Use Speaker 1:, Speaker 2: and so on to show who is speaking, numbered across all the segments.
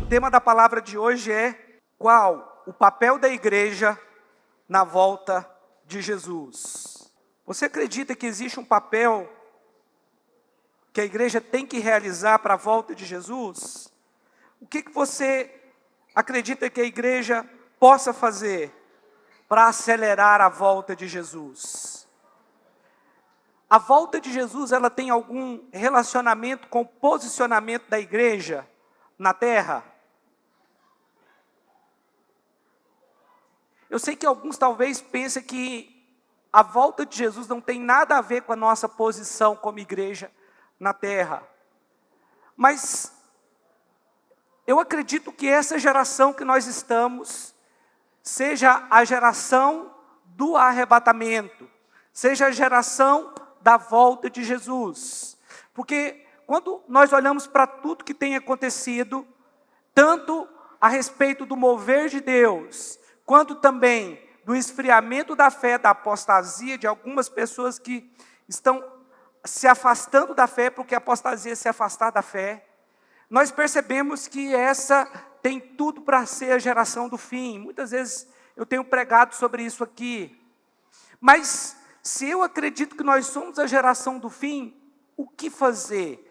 Speaker 1: tema da palavra de hoje é: qual o papel da igreja na volta de Jesus? Você acredita que existe um papel que a igreja tem que realizar para a volta de Jesus? O que você acredita que a igreja possa fazer para acelerar a volta de Jesus? A volta de Jesus, ela tem algum relacionamento com o posicionamento da igreja na terra? Eu sei que alguns talvez pensem que a volta de Jesus não tem nada a ver com a nossa posição como igreja na terra. Mas eu acredito que essa geração que nós estamos seja a geração do arrebatamento, seja a geração da volta de Jesus. Porque quando nós olhamos para tudo que tem acontecido, tanto a respeito do mover de Deus, quanto também do esfriamento da fé, da apostasia de algumas pessoas que estão se afastando da fé, porque a apostasia é se afastar da fé, nós percebemos que essa tem tudo para ser a geração do fim. Muitas vezes eu tenho pregado sobre isso aqui. Mas se eu acredito que nós somos a geração do fim, o que fazer?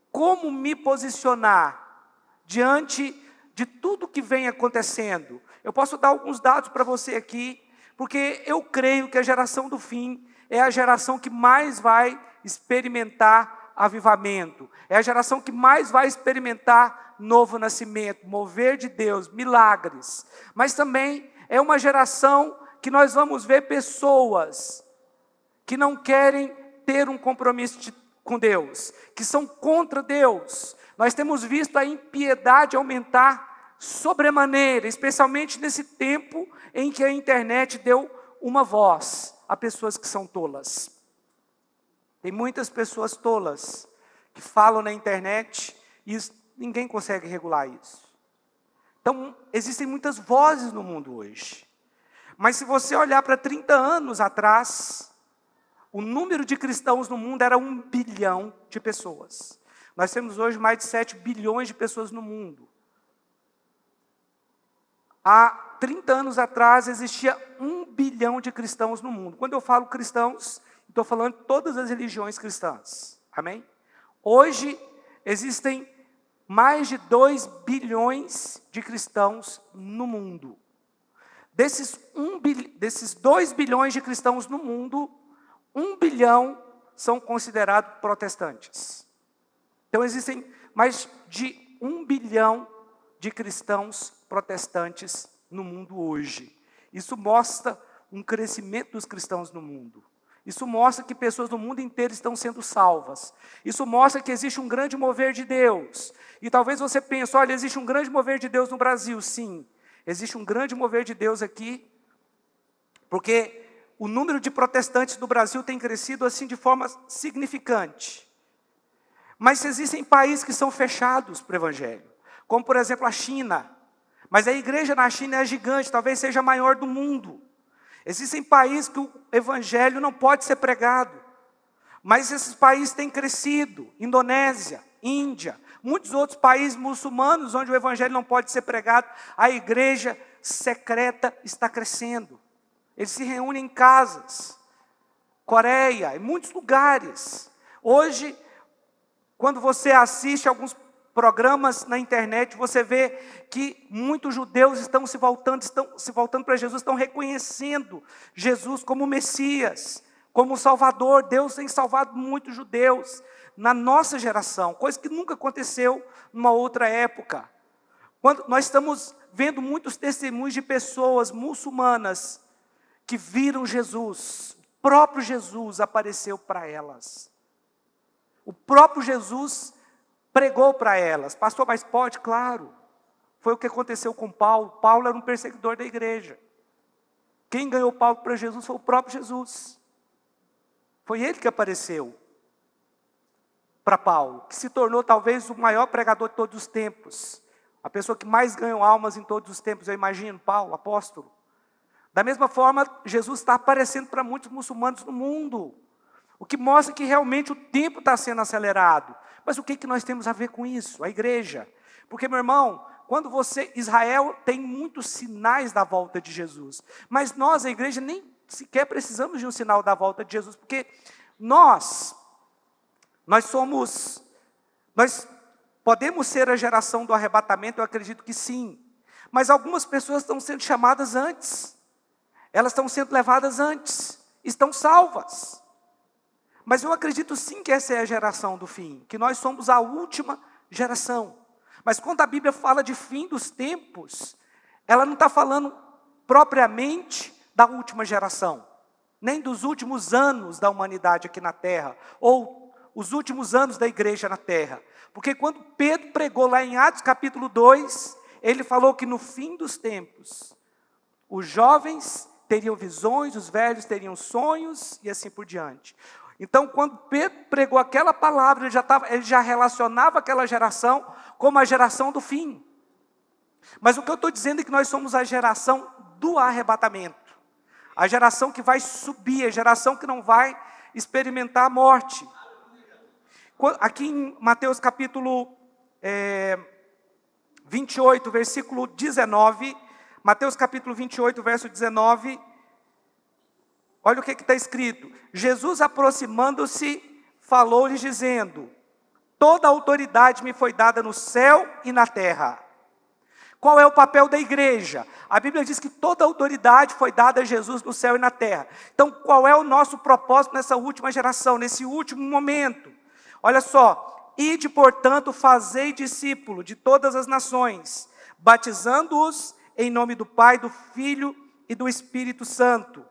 Speaker 1: Como me posicionar diante de tudo que vem acontecendo? Eu posso dar alguns dados para você aqui, porque eu creio que a geração do fim é a geração que mais vai experimentar avivamento. É a geração que mais vai experimentar novo nascimento, mover de Deus, milagres. Mas também é uma geração que nós vamos ver pessoas que não querem ter um compromisso com Deus, que são contra Deus. Nós temos visto a impiedade aumentar sobremaneira, especialmente nesse tempo em que a internet deu uma voz a pessoas que são tolas. Tem muitas pessoas tolas que falam na internet e ninguém consegue regular isso. Então, existem muitas vozes no mundo hoje. Mas se você olhar para 30 anos atrás, o número de cristãos no mundo era 1 bilhão de pessoas. Nós temos hoje mais de 7 bilhões de pessoas no mundo. Há 30 anos atrás existia 1 bilhão de cristãos no mundo. Quando eu falo cristãos, estou falando de todas as religiões cristãs. Amém? Hoje existem mais de 2 bilhões de cristãos no mundo. Desses 2 bilhões de cristãos no mundo, 1 bilhão são considerados protestantes. Então existem mais de 1 bilhão de cristãos protestantes no mundo hoje. Isso mostra um crescimento dos cristãos no mundo. Isso mostra que pessoas do mundo inteiro estão sendo salvas. Isso mostra que existe um grande mover de Deus. E talvez você pense, olha, existe um grande mover de Deus no Brasil. Sim, existe um grande mover de Deus aqui, porque o número de protestantes no Brasil tem crescido assim de forma significante. Mas existem países que são fechados para o Evangelho, como por exemplo a China. Mas a igreja na China é gigante, talvez seja a maior do mundo. Existem países que o Evangelho não pode ser pregado, mas esses países têm crescido. Indonésia, Índia, muitos outros países muçulmanos onde o Evangelho não pode ser pregado, a igreja secreta está crescendo. Eles se reúnem em casas, Coreia, em muitos lugares. Hoje, quando você assiste alguns programas na internet, você vê que muitos judeus estão se voltando para Jesus, estão reconhecendo Jesus como Messias, como Salvador. Deus tem salvado muitos judeus na nossa geração, coisa que nunca aconteceu numa outra época. Quando nós estamos vendo muitos testemunhos de pessoas muçulmanas que viram Jesus, o próprio Jesus apareceu para elas. O próprio Jesus pregou para elas. Pastor, mas pode? Claro. Foi o que aconteceu com Paulo. Paulo era um perseguidor da igreja. Quem ganhou Paulo para Jesus foi o próprio Jesus. Foi ele que apareceu para Paulo, que se tornou talvez o maior pregador de todos os tempos. A pessoa que mais ganhou almas em todos os tempos, eu imagino, Paulo, apóstolo. Da mesma forma, Jesus está aparecendo para muitos muçulmanos no mundo. O que mostra que realmente o tempo está sendo acelerado. Mas o que nós temos a ver com isso? A igreja. Porque, meu irmão, Israel tem muitos sinais da volta de Jesus, mas nós, a igreja, nem sequer precisamos de um sinal da volta de Jesus, porque nós podemos ser a geração do arrebatamento, eu acredito que sim, mas algumas pessoas estão sendo chamadas antes, elas estão sendo levadas antes, estão salvas. Mas eu acredito sim que essa é a geração do fim, que nós somos a última geração. Mas quando a Bíblia fala de fim dos tempos, ela não está falando propriamente da última geração, nem dos últimos anos da humanidade aqui na terra, ou os últimos anos da igreja na terra. Porque quando Pedro pregou lá em Atos capítulo 2, ele falou que no fim dos tempos, os jovens teriam visões, os velhos teriam sonhos e assim por diante. Então, quando Pedro pregou aquela palavra, ele já relacionava aquela geração como a geração do fim. Mas o que eu estou dizendo é que nós somos a geração do arrebatamento. A geração que vai subir, a geração que não vai experimentar a morte. Aqui em Mateus capítulo 28, versículo 19, Mateus capítulo 28, verso 19, olha o que está escrito. Jesus, aproximando-se, falou-lhes dizendo: toda autoridade me foi dada no céu e na terra. Qual é o papel da igreja? A Bíblia diz que toda autoridade foi dada a Jesus no céu e na terra. Então, qual é o nosso propósito nessa última geração, nesse último momento? Olha só: ide, portanto, fazei discípulo de todas as nações, batizando-os em nome do Pai, do Filho e do Espírito Santo,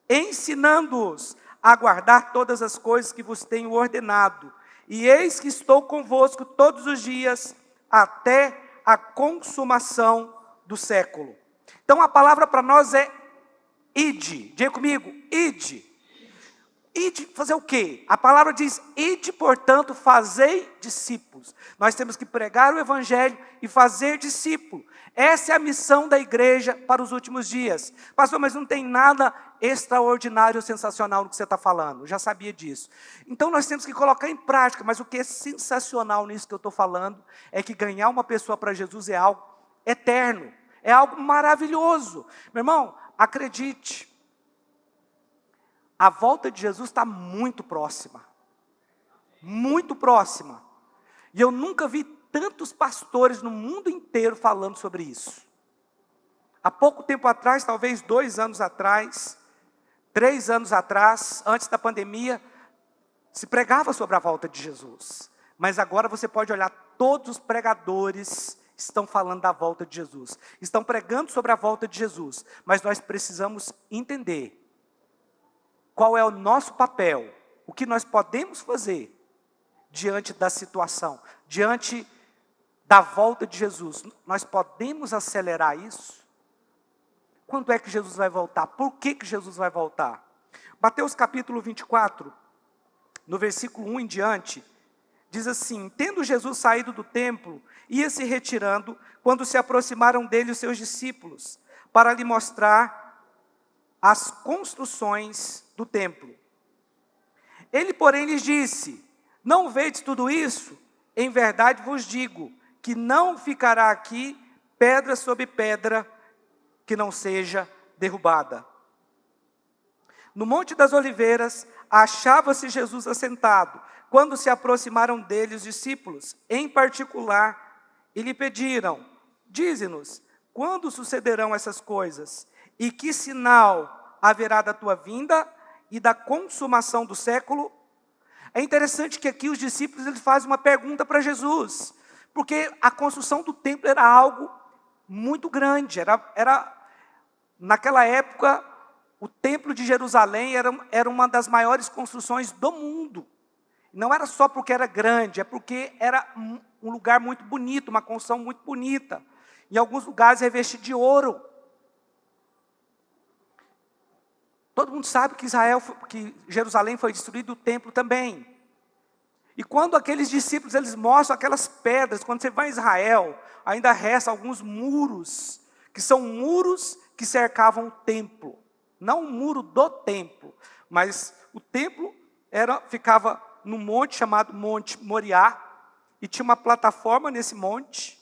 Speaker 1: ensinando-os a guardar todas as coisas que vos tenho ordenado. E eis que estou convosco todos os dias, até a consumação do século. Então a palavra para nós é ide. Diga comigo, ide. Ide fazer o quê? A palavra diz: ide, portanto, fazei discípulos. Nós temos que pregar o evangelho e fazer discípulo. Essa é a missão da igreja para os últimos dias. Pastor, mas não tem nada extraordinário ou sensacional no que você está falando. Eu já sabia disso. Então nós temos que colocar em prática. Mas o que é sensacional nisso que eu estou falando é que ganhar uma pessoa para Jesus é algo eterno. É algo maravilhoso. Meu irmão, acredite. A volta de Jesus está muito próxima. Muito próxima. E eu nunca vi tantos pastores no mundo inteiro falando sobre isso. Há pouco tempo atrás, talvez 2 anos atrás, 3 anos atrás, antes da pandemia, se pregava sobre a volta de Jesus. Mas agora você pode olhar, todos os pregadores estão falando da volta de Jesus. Estão pregando sobre a volta de Jesus. Mas nós precisamos entender qual é o nosso papel, o que nós podemos fazer diante da situação, diante da volta de Jesus. Nós podemos acelerar isso? Quando é que Jesus vai voltar? Por que Jesus vai voltar? Mateus capítulo 24, no versículo 1 em diante, diz assim: tendo Jesus saído do templo, ia se retirando, quando se aproximaram dele os seus discípulos, para lhe mostrar as construções do templo. Ele, porém, lhes disse: não vedes tudo isso? Em verdade vos digo, que não ficará aqui pedra sobre pedra que não seja derrubada. No Monte das Oliveiras, achava-se Jesus assentado, quando se aproximaram dele os discípulos, em particular, e lhe pediram: dize-nos, quando sucederão essas coisas? E que sinal haverá da tua vinda e da consumação do século? É interessante que aqui os discípulos eles fazem uma pergunta para Jesus, porque a construção do templo era algo muito grande, naquela época, o templo de Jerusalém era uma das maiores construções do mundo. Não era só porque era grande, é porque era um lugar muito bonito, uma construção muito bonita. Em alguns lugares revestido de ouro. Todo mundo sabe que Jerusalém foi destruído, o templo também. E quando aqueles discípulos eles mostram aquelas pedras, quando você vai em Israel, ainda resta alguns muros, que são muros que cercavam o templo. Não o muro do templo, mas o templo ficava num monte chamado Monte Moriá, e tinha uma plataforma nesse monte,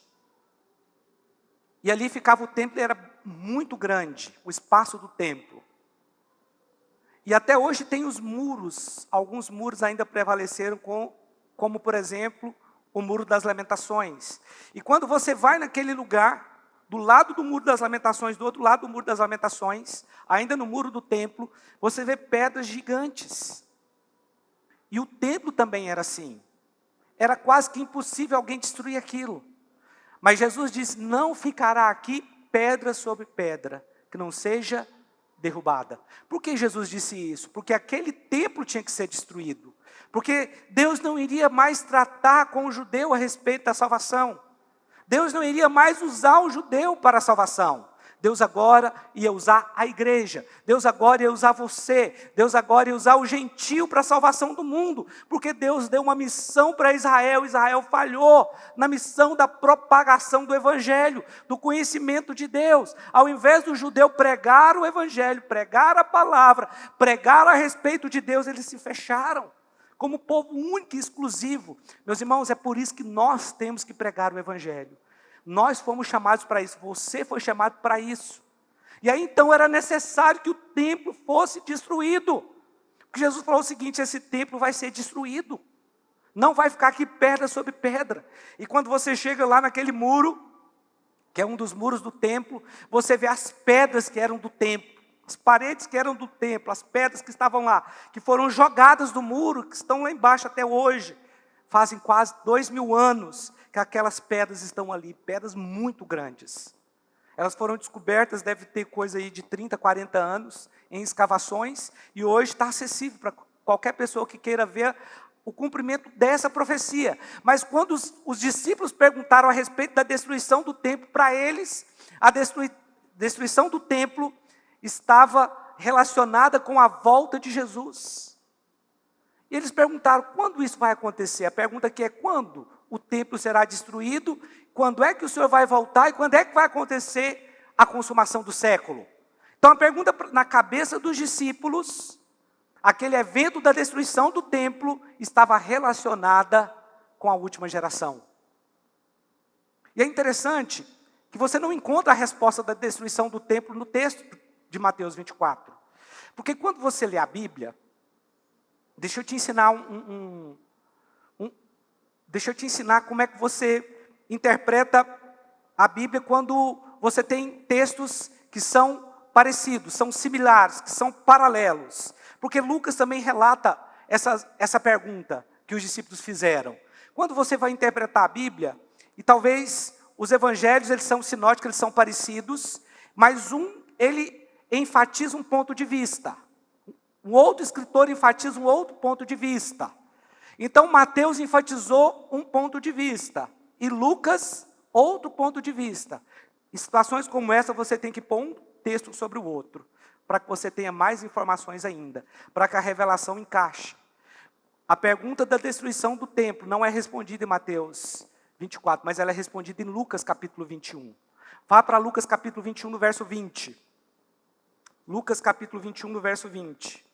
Speaker 1: E ali ficava o templo, era muito grande, o espaço do templo. E até hoje tem os muros, alguns muros ainda prevaleceram, como por exemplo, o Muro das Lamentações. E quando você vai naquele lugar, do lado do Muro das Lamentações, do outro lado do Muro das Lamentações, ainda no muro do templo, você vê pedras gigantes. E o templo também era assim. Era quase que impossível alguém destruir aquilo. Mas Jesus diz, não ficará aqui pedra sobre pedra, que não seja derrubada. Por que Jesus disse isso? Porque aquele templo tinha que ser destruído. Porque Deus não iria mais tratar com o judeu a respeito da salvação. Deus não iria mais usar o judeu para a salvação. Deus agora ia usar a igreja. Deus agora ia usar você. Deus agora ia usar o gentio para a salvação do mundo. Porque Deus deu uma missão para Israel. Israel falhou na missão da propagação do evangelho, do conhecimento de Deus. Ao invés do judeu pregar o evangelho, pregar a palavra, pregar a respeito de Deus, eles se fecharam como povo único e exclusivo. Meus irmãos, é por isso que nós temos que pregar o evangelho. Nós fomos chamados para isso, você foi chamado para isso. E aí então era necessário que o templo fosse destruído. Porque Jesus falou o seguinte, esse templo vai ser destruído. Não vai ficar aqui pedra sobre pedra. E quando você chega lá naquele muro, que é um dos muros do templo, você vê as pedras que eram do templo. As paredes que eram do templo, as pedras que estavam lá, que foram jogadas do muro, que estão lá embaixo até hoje. Fazem quase 2000 anos que aquelas pedras estão ali, pedras muito grandes. Elas foram descobertas, deve ter coisa aí de 30, 40 anos, em escavações, e hoje está acessível para qualquer pessoa que queira ver o cumprimento dessa profecia. Mas quando os discípulos perguntaram a respeito da destruição do templo, para eles, a destruição do templo estava relacionada com a volta de Jesus. E eles perguntaram, quando isso vai acontecer? A pergunta aqui é, quando o templo será destruído? Quando é que o Senhor vai voltar? E quando é que vai acontecer a consumação do século? Então a pergunta na cabeça dos discípulos, aquele evento da destruição do templo, estava relacionada com a última geração. E é interessante que você não encontra a resposta da destruição do templo no texto de Mateus 24. Porque quando você lê a Bíblia, deixa eu te ensinar deixa eu te ensinar como é que você interpreta a Bíblia quando você tem textos que são parecidos, são similares, que são paralelos. Porque Lucas também relata essa pergunta que os discípulos fizeram. Quando você vai interpretar a Bíblia, e talvez os evangelhos eles são sinóticos, eles são parecidos, mas ele enfatiza um ponto de vista. Um outro escritor enfatiza um outro ponto de vista. Então Mateus enfatizou um ponto de vista. E Lucas, outro ponto de vista. Em situações como essa, você tem que pôr um texto sobre o outro. Para que você tenha mais informações ainda. Para que a revelação encaixe. A pergunta da destruição do templo não é respondida em Mateus 24. Mas ela é respondida em Lucas capítulo 21. Vá para Lucas capítulo 21, no verso 20. Lucas capítulo 21, no verso 20.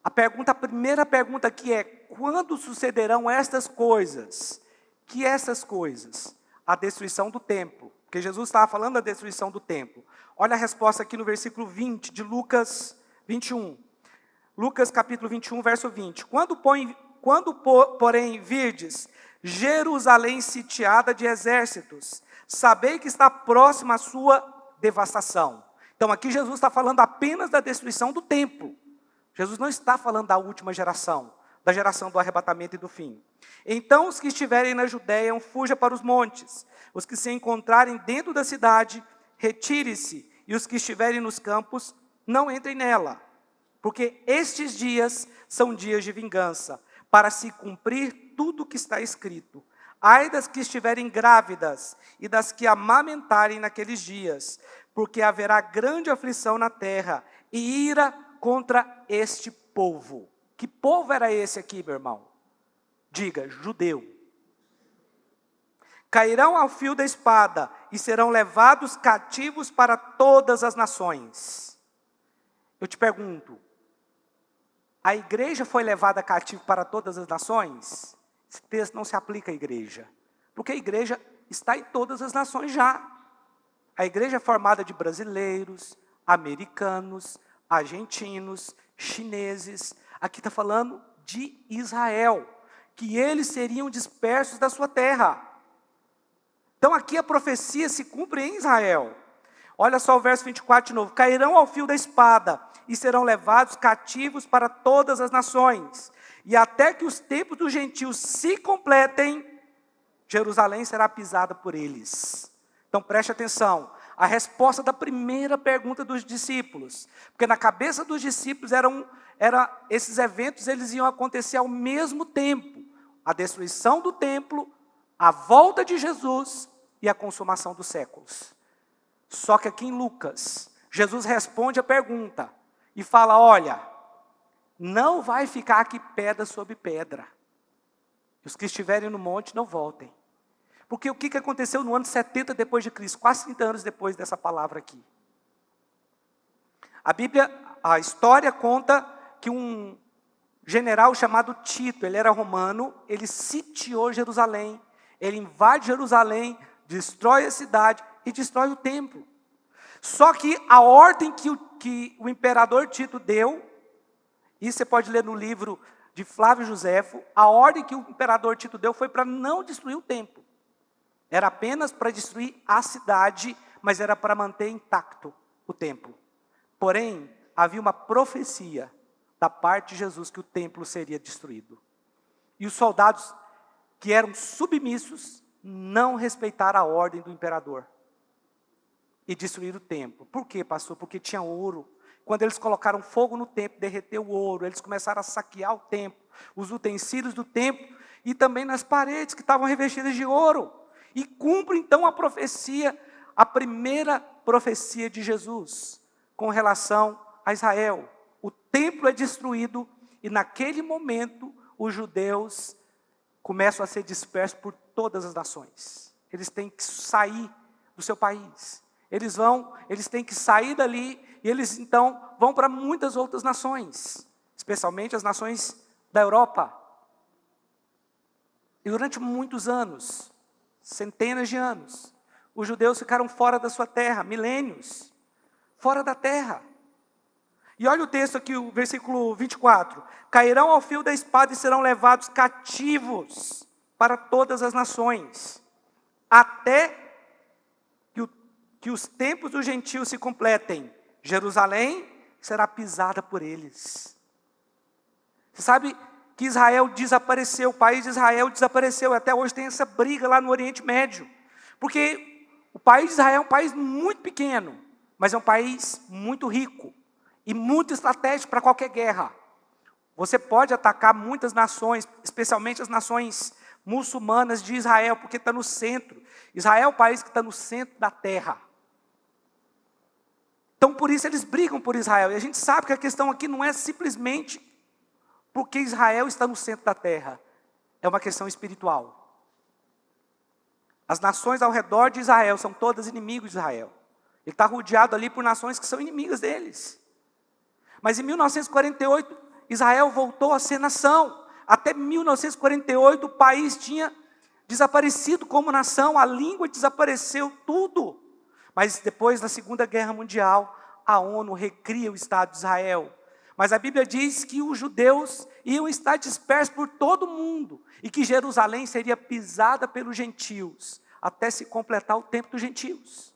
Speaker 1: A primeira pergunta aqui é, quando sucederão estas coisas? Que essas coisas? A destruição do templo. Porque Jesus estava falando da destruição do templo. Olha a resposta aqui no versículo 20 de Lucas 21. Lucas capítulo 21, verso 20. Quando, porém, virdes Jerusalém sitiada de exércitos, sabei que está próxima a sua devastação. Então aqui Jesus está falando apenas da destruição do templo. Jesus não está falando da última geração, da geração do arrebatamento e do fim. Então os que estiverem na Judéia, fuja para os montes. Os que se encontrarem dentro da cidade, retire-se. E os que estiverem nos campos, não entrem nela. Porque estes dias são dias de vingança, para se cumprir tudo o que está escrito. Ai das que estiverem grávidas e das que amamentarem naqueles dias, porque haverá grande aflição na terra e ira contra este povo. Que povo era esse aqui, meu irmão? Diga, judeu. Cairão ao fio da espada e serão levados cativos para todas as nações. Eu te pergunto, a igreja foi levada cativa para todas as nações? Esse texto não se aplica à igreja, porque a igreja está em todas as nações já. A igreja é formada de brasileiros, americanos, argentinos, chineses. Aqui está falando de Israel, que eles seriam dispersos da sua terra. Então aqui a profecia se cumpre em Israel. Olha só o verso 24 de novo. Cairão ao fio da espada e serão levados cativos para todas as nações. E até que os tempos dos gentios se completem, Jerusalém será pisada por eles. Então preste atenção. A resposta da primeira pergunta dos discípulos. Porque na cabeça dos discípulos esses eventos eles iam acontecer ao mesmo tempo. A destruição do templo, a volta de Jesus e a consumação dos séculos. Só que aqui em Lucas, Jesus responde a pergunta e fala, olha, não vai ficar aqui pedra sobre pedra. Os que estiverem no monte não voltem. Porque o que aconteceu no ano 70 depois de Cristo, quase 30 anos depois dessa palavra aqui? A história conta que um general chamado Tito, ele era romano, ele sitiou Jerusalém, ele invade Jerusalém, destrói a cidade e destrói o templo. Só que a ordem que o imperador Tito deu, isso você pode ler no livro de Flávio Josefo, a ordem que o imperador Tito deu foi para não destruir o templo. Era apenas para destruir a cidade, mas era para manter intacto o templo. Porém, havia uma profecia da parte de Jesus que o templo seria destruído. E os soldados que eram submissos não respeitaram a ordem do imperador e destruíram o templo. Por quê, pastor? Porque tinha ouro. Quando eles colocaram fogo no templo, derreteu o ouro, eles começaram a saquear o templo, os utensílios do templo e também nas paredes que estavam revestidas de ouro. E cumpre então a profecia, a primeira profecia de Jesus com relação a Israel. O templo é destruído e naquele momento os judeus começam a ser dispersos por todas as nações. Eles têm que sair do seu país. Eles têm que sair dali e eles então vão para muitas outras nações, especialmente as nações da Europa. E durante muitos anos, centenas de anos, os judeus ficaram fora da sua terra, milênios, fora da terra. E olha o texto aqui, o versículo 24. Cairão ao fio da espada e serão levados cativos para todas as nações, até que os tempos dos gentios se completem. Jerusalém será pisada por eles. Você sabe que Israel desapareceu, o país de Israel desapareceu, até hoje tem essa briga lá no Oriente Médio. Porque o país de Israel é um país muito pequeno, mas é um país muito rico e muito estratégico para qualquer guerra. Você pode atacar muitas nações, especialmente as nações muçulmanas de Israel, porque está no centro. Israel é o país que está no centro da terra. Então, por isso eles brigam por Israel. E a gente sabe que a questão aqui não é simplesmente porque Israel está no centro da terra. É uma questão espiritual. As nações ao redor de Israel são todas inimigos de Israel. Ele está rodeado ali por nações que são inimigas deles. Mas em 1948, Israel voltou a ser nação. Até 1948, o país tinha desaparecido como nação, a língua desapareceu, tudo. Mas depois da Segunda Guerra Mundial, a ONU recria o Estado de Israel. Mas a Bíblia diz que os judeus iam estar dispersos por todo o mundo e que Jerusalém seria pisada pelos gentios, até se completar o tempo dos gentios,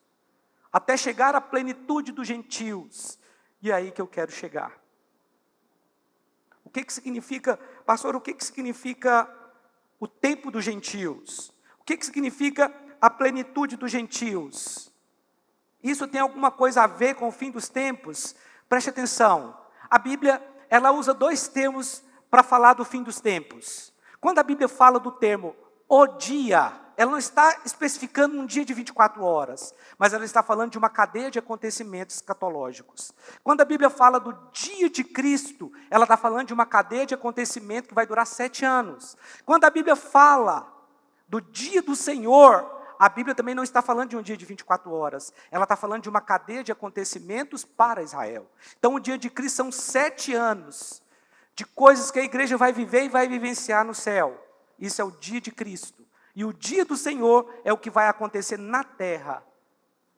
Speaker 1: até chegar à plenitude dos gentios. E é aí que eu quero chegar. O que significa, pastor, o que significa o tempo dos gentios? O que significa a plenitude dos gentios? Isso tem alguma coisa a ver com o fim dos tempos? Preste atenção. A Bíblia, ela usa dois termos para falar do fim dos tempos. Quando a Bíblia fala do termo o dia, ela não está especificando um dia de 24 horas, mas ela está falando de uma cadeia de acontecimentos escatológicos. Quando a Bíblia fala do dia de Cristo, ela está falando de uma cadeia de acontecimento que vai durar 7 anos. Quando a Bíblia fala do dia do Senhor, A Bíblia também não está falando de um dia de 24 horas. Ela está falando de uma cadeia de acontecimentos para Israel. Então, o dia de Cristo são 7 anos de coisas que a igreja vai viver e vai vivenciar no céu. Isso é o dia de Cristo. E o dia do Senhor é o que vai acontecer na terra,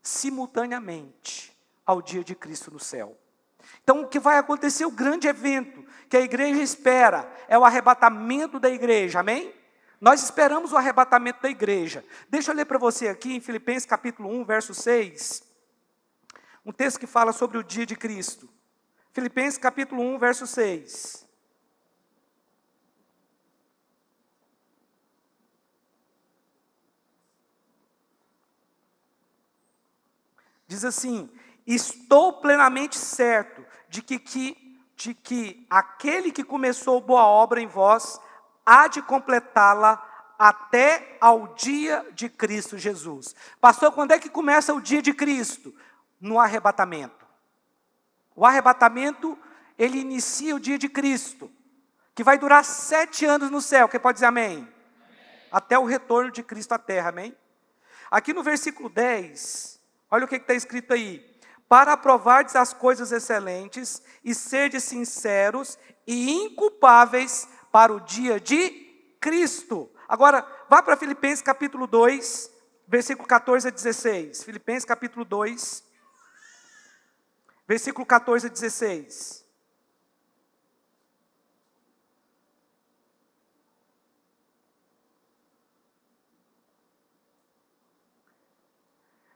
Speaker 1: simultaneamente ao dia de Cristo no céu. Então, o que vai acontecer, o grande evento que a igreja espera, é o arrebatamento da igreja, amém? Nós esperamos o arrebatamento da igreja. Deixa eu ler para você aqui em Filipenses capítulo 1, verso 6, um texto que fala sobre o dia de Cristo. Filipenses capítulo 1, verso 6. Diz assim: estou plenamente certo de que aquele que começou boa obra em vós, há de completá-la até ao dia de Cristo Jesus. Pastor, quando é que começa o dia de Cristo? No arrebatamento. O arrebatamento, ele inicia o dia de Cristo, que vai durar 7 anos no céu. Quem pode dizer amém? Até o retorno de Cristo à terra, amém? Aqui no versículo 10, olha o que está escrito aí: para aprovardes as coisas excelentes e serdes sinceros e inculpáveis para o dia de Cristo. Agora, vá para Filipenses capítulo 2, versículo 14 a 16. Filipenses capítulo 2, versículo 14 a 16.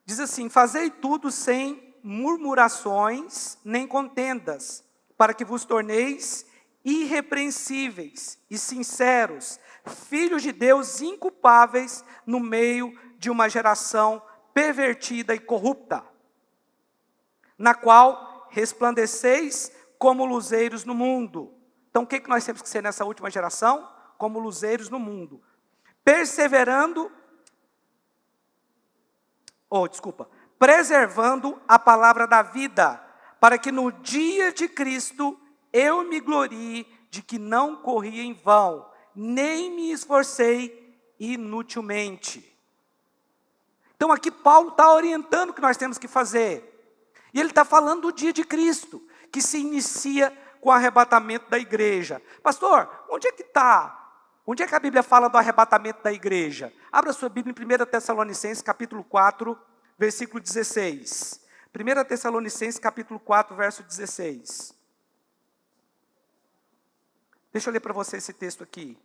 Speaker 1: Diz assim: fazei tudo sem murmurações nem contendas, para que vos torneis irrepreensíveis e sinceros, filhos de Deus inculpáveis no meio de uma geração pervertida e corrupta, na qual resplandeceis como luzeiros no mundo. Então, o que nós temos que ser nessa última geração? Como luzeiros no mundo, preservando a palavra da vida, para que no dia de Cristo eu me glorie de que não corri em vão, nem me esforcei inutilmente. Então aqui Paulo está orientando o que nós temos que fazer. E ele está falando do dia de Cristo, que se inicia com o arrebatamento da igreja. Pastor, onde é que está? Onde é que a Bíblia fala do arrebatamento da igreja? Abra sua Bíblia em 1 Tessalonicenses capítulo 4, versículo 16. 1 Tessalonicenses capítulo 4, verso 16. Deixa eu ler para você esse texto aqui.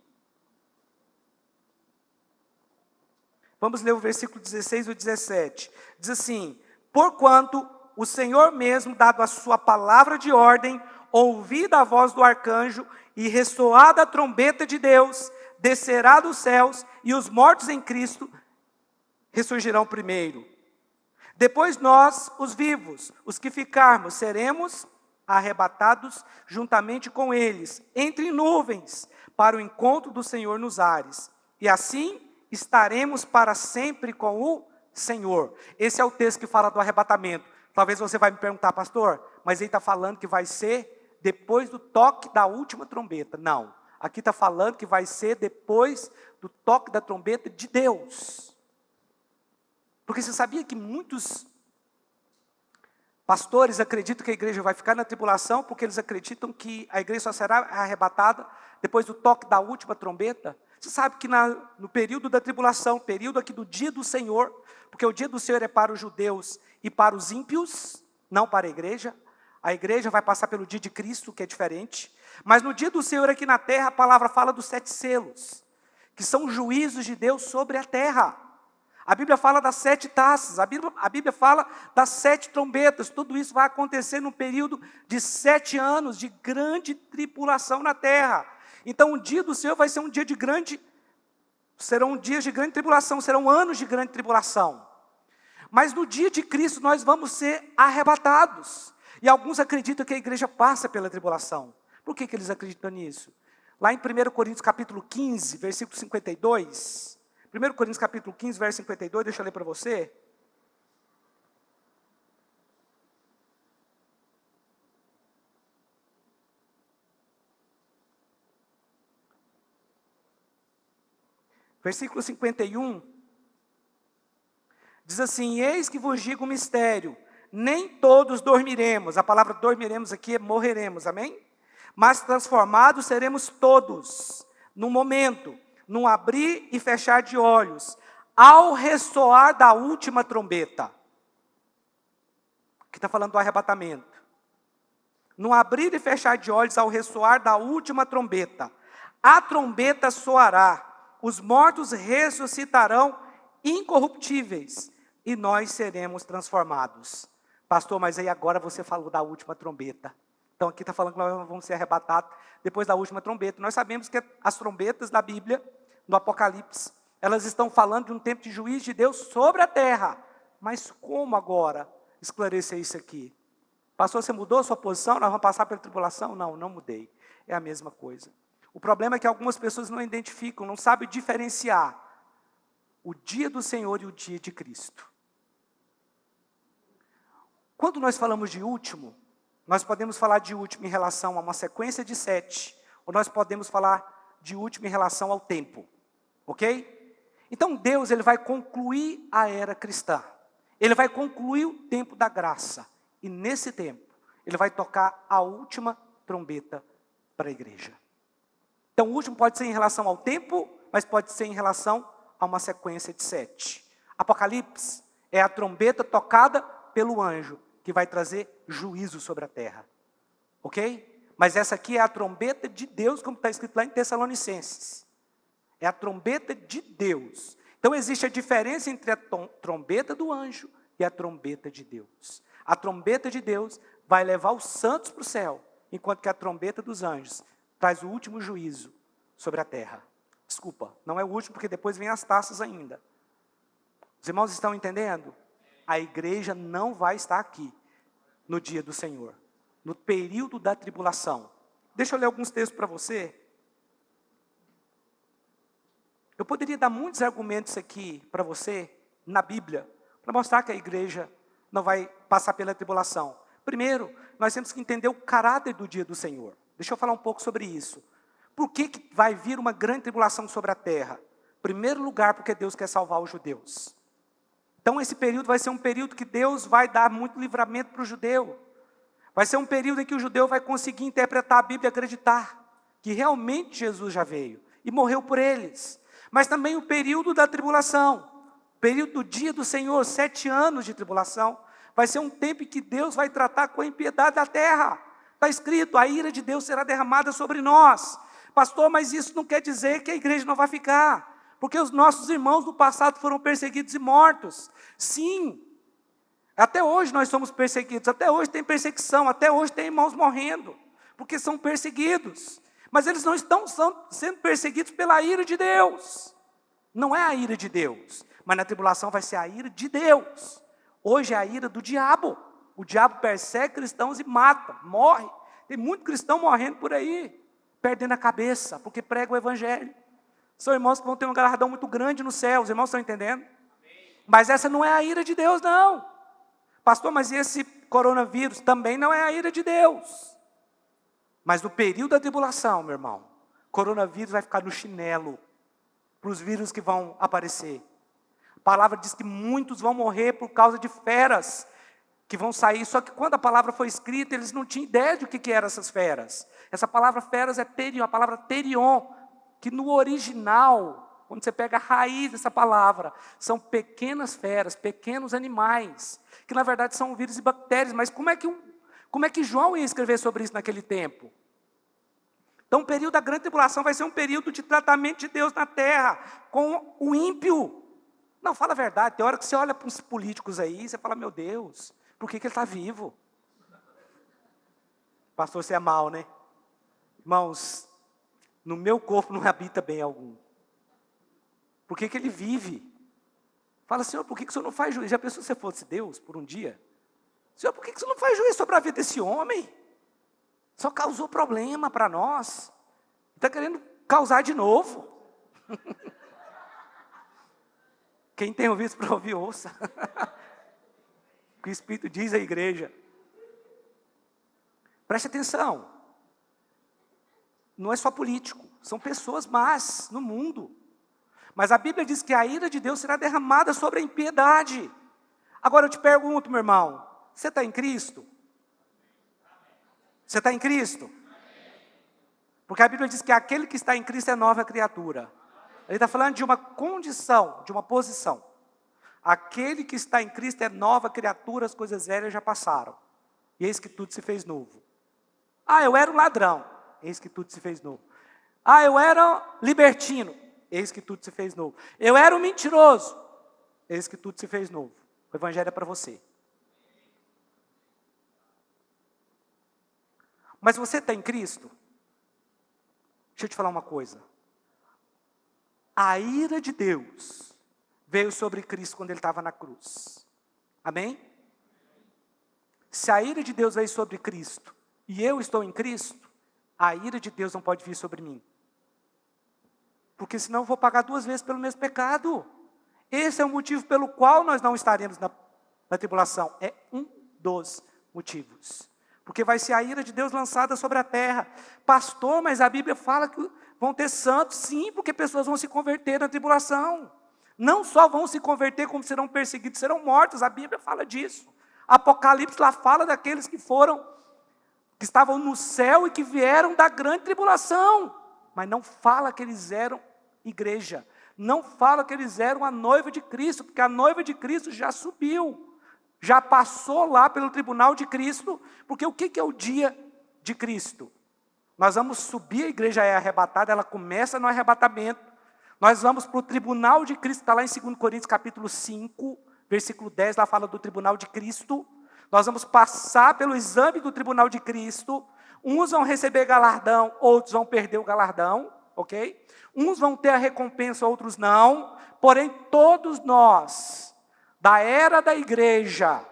Speaker 1: Vamos ler o versículo 16 e o 17. Diz assim: porquanto o Senhor mesmo, dado a sua palavra de ordem, ouvida a voz do arcanjo e ressoada a trombeta de Deus, descerá dos céus, e os mortos em Cristo ressurgirão primeiro. Depois nós, os vivos, os que ficarmos, seremos arrebatados juntamente com eles, entre nuvens, para o encontro do Senhor nos ares. E assim estaremos para sempre com o Senhor. Esse é o texto que fala do arrebatamento. Talvez você vai me perguntar: pastor, mas ele está falando que vai ser depois do toque da última trombeta. Não, aqui está falando que vai ser depois do toque da trombeta de Deus. Porque você sabia que muitos pastores acreditam que a igreja vai ficar na tribulação, porque eles acreditam que a igreja só será arrebatada depois do toque da última trombeta? Você sabe que no período da tribulação, período aqui do dia do Senhor, porque o dia do Senhor é para os judeus e para os ímpios, não para a igreja vai passar pelo dia de Cristo, que é diferente, mas no dia do Senhor aqui na terra, a palavra fala dos 7 selos, que são juízos de Deus sobre a terra. A Bíblia fala das 7 taças, a Bíblia fala das 7 trombetas. Tudo isso vai acontecer num período de 7 anos de grande tribulação na terra. Então o dia do Senhor vai ser um dia serão dias de grande tribulação, serão anos de grande tribulação. Mas no dia de Cristo nós vamos ser arrebatados. E alguns acreditam que a igreja passa pela tribulação. Por que eles acreditam nisso? Lá em 1 Coríntios capítulo 15, versículo 52... 1 Coríntios capítulo 15, verso 52, deixa eu ler para você. Versículo 51. Diz assim: eis que vos digo um mistério, nem todos dormiremos. A palavra dormiremos aqui é morreremos, amém? Mas transformados seremos todos, num momento, num abrir e fechar de olhos, ao ressoar da última trombeta. Aqui está falando do arrebatamento. Num abrir e fechar de olhos, ao ressoar da última trombeta. A trombeta soará, os mortos ressuscitarão incorruptíveis, e nós seremos transformados. Pastor, mas aí agora você falou da última trombeta. Então aqui está falando que nós vamos ser arrebatados depois da última trombeta. Nós sabemos que as trombetas da Bíblia, no Apocalipse, elas estão falando de um tempo de juízo de Deus sobre a terra. Mas como agora esclarecer isso aqui? Pastor, você mudou a sua posição? Nós vamos passar pela tribulação? Não, não mudei. É a mesma coisa. O problema é que algumas pessoas não identificam, não sabem diferenciar o dia do Senhor e o dia de Cristo. Quando nós falamos de último, nós podemos falar de último em relação a uma sequência de 7, ou nós podemos falar de último em relação ao tempo, ok? Então Deus, Ele vai concluir a era cristã, Ele vai concluir o tempo da graça, e nesse tempo, Ele vai tocar a última trombeta para a igreja. Então o último pode ser em relação ao tempo, mas pode ser em relação a uma sequência de 7. Apocalipse é a trombeta tocada pelo anjo, que vai trazer juízo sobre a terra. Ok? Mas essa aqui é a trombeta de Deus, como está escrito lá em Tessalonicenses. É a trombeta de Deus. Então existe a diferença entre a trombeta do anjo e a trombeta de Deus. A trombeta de Deus vai levar os santos para o céu, enquanto que a trombeta dos anjos traz o último juízo sobre a terra. Desculpa, não é o último, porque depois vem as taças ainda. Os irmãos estão entendendo? A igreja não vai estar aqui no dia do Senhor, no período da tribulação. Deixa eu ler alguns textos para você. Eu poderia dar muitos argumentos aqui para você, na Bíblia, para mostrar que a igreja não vai passar pela tribulação. Primeiro, nós temos que entender o caráter do dia do Senhor. Deixa eu falar um pouco sobre isso. Por que vai vir uma grande tribulação sobre a terra? Em primeiro lugar, porque Deus quer salvar os judeus. Então esse período vai ser um período que Deus vai dar muito livramento para o judeu. Vai ser um período em que o judeu vai conseguir interpretar a Bíblia e acreditar que realmente Jesus já veio e morreu por eles. Mas também o período da tribulação, o período do dia do Senhor, 7 anos de tribulação, vai ser um tempo em que Deus vai tratar com a impiedade da terra. Está escrito, a ira de Deus será derramada sobre nós. Pastor, mas isso não quer dizer que a igreja não vai ficar. Porque os nossos irmãos do passado foram perseguidos e mortos. Sim, até hoje nós somos perseguidos, até hoje tem perseguição, até hoje tem irmãos morrendo, porque são perseguidos. Mas eles não estão sendo perseguidos pela ira de Deus. Não é a ira de Deus, mas na tribulação vai ser a ira de Deus. Hoje é a ira do diabo. O diabo persegue cristãos e mata, morre. Tem muito cristão morrendo por aí, perdendo a cabeça, porque prega o evangelho. São irmãos que vão ter um galardão muito grande no céu, os irmãos estão entendendo? Mas essa não é a ira de Deus, não. Pastor, mas esse coronavírus também não é a ira de Deus. Mas no período da tribulação, meu irmão, coronavírus vai ficar no chinelo para os vírus que vão aparecer. A palavra diz que muitos vão morrer por causa de feras que vão sair. Só que quando a palavra foi escrita, eles não tinham ideia de o que eram essas feras. Essa palavra feras é terion, a palavra terion, que no original, quando você pega a raiz dessa palavra, são pequenas feras, pequenos animais, que na verdade são vírus e bactérias. Mas como é que João ia escrever sobre isso naquele tempo? Então o período da grande tribulação vai ser um período de tratamento de Deus na terra, com o ímpio. Não, fala a verdade, tem hora que você olha para os políticos aí, você fala, meu Deus, por que ele está vivo? Pastor, você é mau, né? Irmãos, no meu corpo não habita bem algum. Por que ele vive? Fala, Senhor, por que o Senhor não faz juízo? Já pensou se você fosse Deus por um dia? Senhor, por que o Senhor não faz juízo sobre a vida desse homem? Só causou problema para nós. Está querendo causar de novo. Quem tem ouvido para ouvir, ouça. O que o Espírito diz à igreja. Preste atenção. Não é só político, são pessoas más no mundo. Mas a Bíblia diz que a ira de Deus será derramada sobre a impiedade. Agora eu te pergunto, meu irmão, você está em Cristo? Você está em Cristo? Porque a Bíblia diz que aquele que está em Cristo é nova criatura. Ele está falando de uma condição, de uma posição. Aquele que está em Cristo é nova criatura, as coisas velhas já passaram. E eis que tudo se fez novo. Ah, eu era um ladrão. Eis que tudo se fez novo. Ah, eu era libertino. Eis que tudo se fez novo. Eu era um mentiroso. Eis que tudo se fez novo. O evangelho é para você. Mas você está em Cristo? Deixa eu te falar uma coisa. A ira de Deus veio sobre Cristo quando ele estava na cruz. Amém? Se a ira de Deus veio sobre Cristo e eu estou em Cristo, a ira de Deus não pode vir sobre mim. Porque senão eu vou pagar 2 vezes pelo mesmo pecado. Esse é o motivo pelo qual nós não estaremos na tribulação. É um dos motivos. Porque vai ser a ira de Deus lançada sobre a terra. Pastor, mas a Bíblia fala que vão ter santos. Sim, porque pessoas vão se converter na tribulação. Não só vão se converter, como serão perseguidos, serão mortos. A Bíblia fala disso. Apocalipse lá fala daqueles que estavam no céu e que vieram da grande tribulação. Mas não fala que eles eram igreja. Não fala que eles eram a noiva de Cristo, porque a noiva de Cristo já subiu. Já passou lá pelo tribunal de Cristo, porque o que é o dia de Cristo? Nós vamos subir, a igreja é arrebatada, ela começa no arrebatamento. Nós vamos para o tribunal de Cristo, está lá em 2 Coríntios capítulo 5, versículo 10, lá fala do tribunal de Cristo. Nós vamos passar pelo exame do tribunal de Cristo. Uns vão receber galardão, outros vão perder o galardão, ok? Uns vão ter a recompensa, outros não. Porém, todos nós, da era da igreja,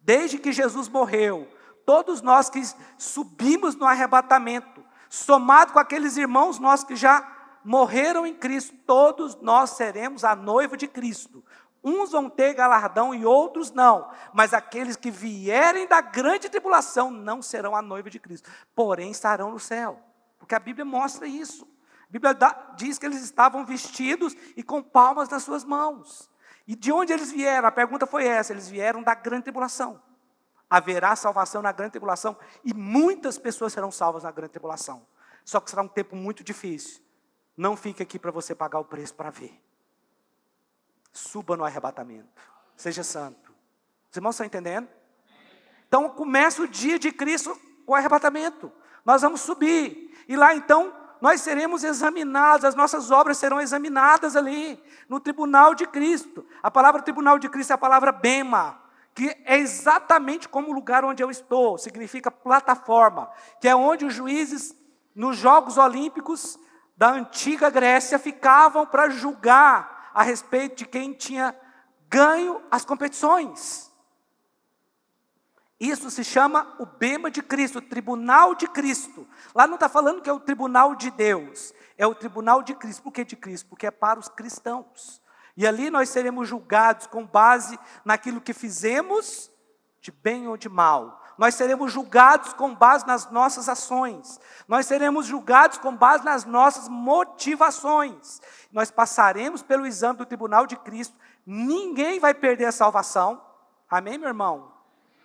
Speaker 1: desde que Jesus morreu, todos nós que subimos no arrebatamento, somado com aqueles irmãos nossos que já morreram em Cristo, todos nós seremos a noiva de Cristo. Uns vão ter galardão e outros não. Mas aqueles que vierem da grande tribulação não serão a noiva de Cristo. Porém, estarão no céu. Porque a Bíblia mostra isso. A Bíblia diz que eles estavam vestidos e com palmas nas suas mãos. E de onde eles vieram? A pergunta foi essa. Eles vieram da grande tribulação. Haverá salvação na grande tribulação. E muitas pessoas serão salvas na grande tribulação. Só que será um tempo muito difícil. Não fique aqui para você pagar o preço para ver. Suba no arrebatamento. Seja santo. Os irmãos estão entendendo? Então começa o dia de Cristo com o arrebatamento. Nós vamos subir. E lá então nós seremos examinados. As nossas obras serão examinadas ali. No tribunal de Cristo. A palavra tribunal de Cristo é a palavra bema. Que é exatamente como o lugar onde eu estou. Significa plataforma. Que é onde os juízes nos Jogos Olímpicos da antiga Grécia ficavam para julgar a respeito de quem tinha ganho as competições. Isso se chama o bema de Cristo, o tribunal de Cristo. Lá não está falando que é o tribunal de Deus, é o tribunal de Cristo. Por que de Cristo? Porque é para os cristãos. E ali nós seremos julgados com base naquilo que fizemos, de bem ou de mal. Nós seremos julgados com base nas nossas ações. Nós seremos julgados com base nas nossas motivações. Nós passaremos pelo exame do tribunal de Cristo. Ninguém vai perder a salvação. Amém, meu irmão?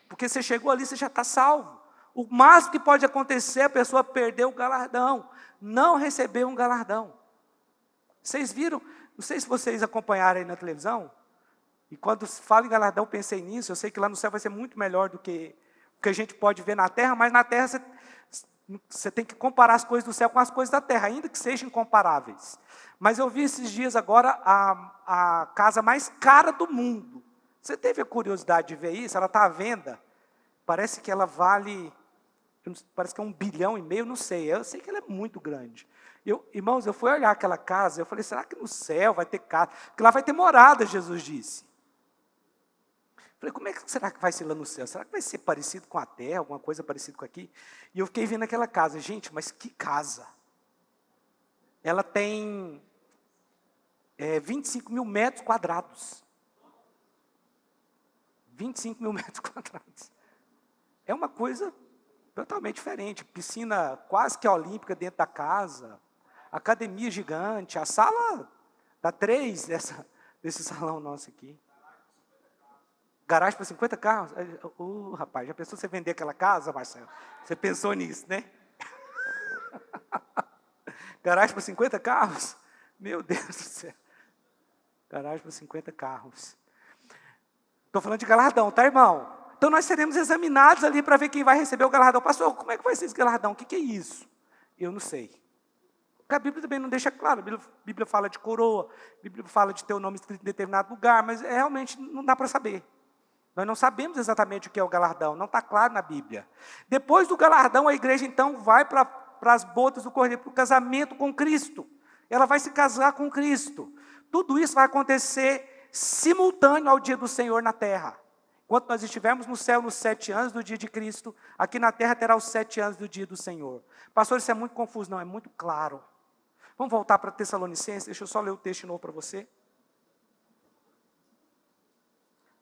Speaker 1: Porque você chegou ali, você já está salvo. O máximo que pode acontecer é a pessoa perder o galardão. Não receber um galardão. Vocês viram? Não sei se vocês acompanharam aí na televisão. E quando falo em galardão, pensei nisso. Eu sei que lá no céu vai ser muito melhor do que o que a gente pode ver na terra, mas na terra você tem que comparar as coisas do céu com as coisas da terra, ainda que sejam incomparáveis. Mas eu vi esses dias agora a casa mais cara do mundo. Você teve a curiosidade de ver isso? Ela está à venda. Parece que ela vale, parece que é 1,5 bilhão, não sei. Eu sei que ela é muito grande. Irmãos, eu fui olhar aquela casa, eu falei, será que no céu vai ter casa? Porque lá vai ter morada, Jesus disse. Falei, como é que será que vai ser lá no céu? Será que vai ser parecido com a terra, alguma coisa parecida com aqui? E eu fiquei vendo aquela casa. Gente, mas que casa! Ela tem 25 mil metros quadrados. 25 mil metros quadrados. É uma coisa totalmente diferente. Piscina quase que olímpica dentro da casa. Academia gigante. A sala Dá 3 desse salão nosso aqui. Garagem para 50 carros? Rapaz, já pensou você vender aquela casa, Marcelo? Você pensou nisso, né? Garagem para 50 carros? Meu Deus do céu. Garagem para 50 carros. Estou falando de galardão, tá, irmão? Então nós seremos examinados ali para ver quem vai receber o galardão. Pastor, como é que vai ser esse galardão? O que é isso? Eu não sei. Porque a Bíblia também não deixa claro. A Bíblia fala de coroa, a Bíblia fala de ter o nome escrito em determinado lugar, mas realmente não dá para saber. Nós não sabemos exatamente o que é o galardão, não está claro na Bíblia. Depois do galardão, a igreja então vai para as bodas do Cordeiro, para o casamento com Cristo. Ela vai se casar com Cristo. Tudo isso vai acontecer simultâneo ao dia do Senhor na terra. Enquanto nós estivermos no céu nos 7 anos do dia de Cristo, aqui na terra terá os 7 anos do dia do Senhor. Pastor, isso é muito confuso, não, é muito claro. Vamos voltar para Tessalonicenses, deixa eu só ler o texto de novo para você.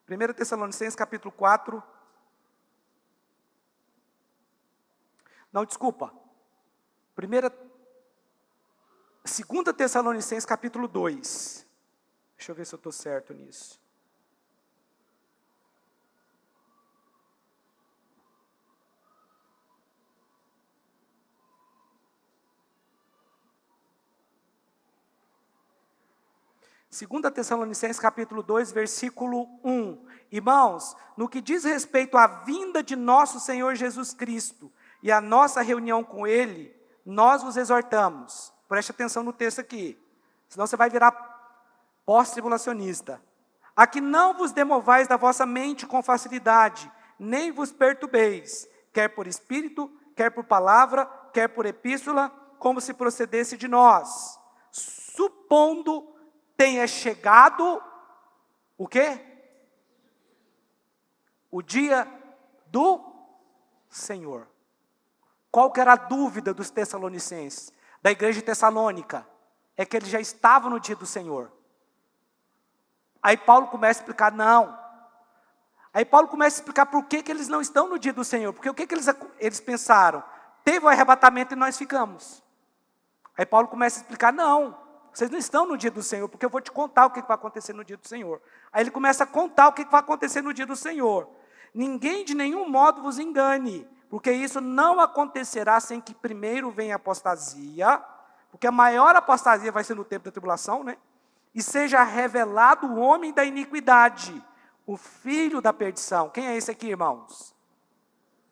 Speaker 1: 1 Tessalonicenses capítulo 4. Não, desculpa. 2 Tessalonicenses capítulo 2. Deixa eu ver se eu estou certo nisso. Segunda Tessalonicenses capítulo 2, versículo 1. Irmãos, no que diz respeito à vinda de nosso Senhor Jesus Cristo e à nossa reunião com Ele, nós vos exortamos. Preste atenção no texto aqui, senão você vai virar pós-tribulacionista. A que não vos demovais da vossa mente com facilidade, nem vos perturbeis, quer por espírito, quer por palavra, quer por epístola, como se procedesse de nós, supondo tenha chegado, o quê? O dia do Senhor. Qual que era a dúvida dos tessalonicenses, da igreja de Tessalônica? É que eles já estavam no dia do Senhor. Aí Paulo começa a explicar, não. Aí Paulo começa a explicar por que eles não estão no dia do Senhor. Porque o que eles pensaram? Teve o arrebatamento e nós ficamos. Aí Paulo começa a explicar, não. Vocês não estão no dia do Senhor, porque eu vou te contar o que vai acontecer no dia do Senhor. Aí ele começa a contar o que vai acontecer no dia do Senhor. Ninguém de nenhum modo vos engane, porque isso não acontecerá sem que primeiro venha a apostasia, porque a maior apostasia vai ser no tempo da tribulação, né? E seja revelado o homem da iniquidade, o filho da perdição. Quem é esse aqui, irmãos?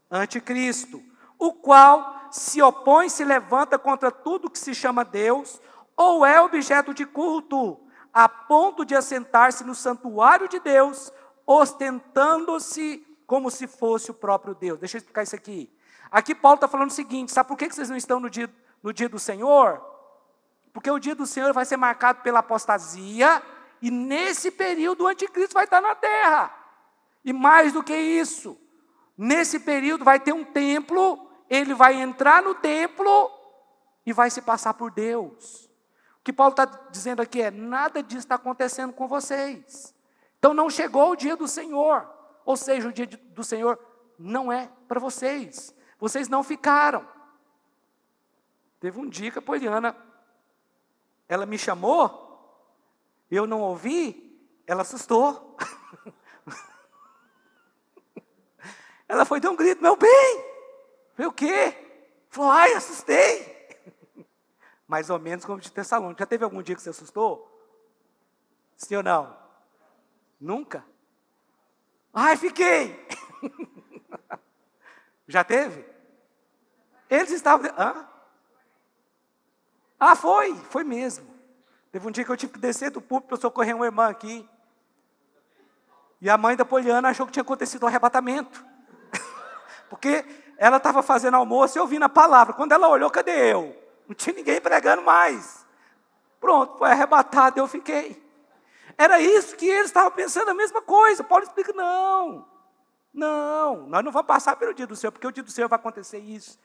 Speaker 1: Anticristo, o qual se opõe, se levanta contra tudo que se chama Deus, ou é objeto de culto, a ponto de assentar-se no santuário de Deus, ostentando-se como se fosse o próprio Deus. Deixa eu explicar isso aqui. Aqui Paulo está falando o seguinte, sabe por que vocês não estão no dia do Senhor? Porque o dia do Senhor vai ser marcado pela apostasia, e nesse período o anticristo vai estar na terra. E mais do que isso, nesse período vai ter um templo, ele vai entrar no templo e vai se passar por Deus. O que Paulo está dizendo aqui é, nada disso está acontecendo com vocês. Então não chegou o dia do Senhor. Ou seja, o dia do Senhor não é para vocês. Vocês não ficaram. Teve um dia que a Poliana, ela me chamou, eu não ouvi, ela assustou. Ela foi dar um grito, meu bem, foi o quê? Falou, ai, assustei. Mais ou menos como de Tessalônica. Já teve algum dia que você assustou? Sim ou não? Nunca? Ai, fiquei. Já teve? Eles estavam... Foi mesmo. Teve um dia que eu tive que descer do púlpito para socorrer uma irmã aqui. E a mãe da Poliana achou que tinha acontecido um arrebatamento. Porque ela estava fazendo almoço e ouvindo a palavra. Quando ela olhou, cadê eu? Não tinha ninguém pregando mais. Pronto, foi arrebatado, eu fiquei. Era isso que eles estavam pensando, a mesma coisa. Paulo explica, não, nós não vamos passar pelo dia do Senhor, porque o dia do Senhor vai acontecer isso.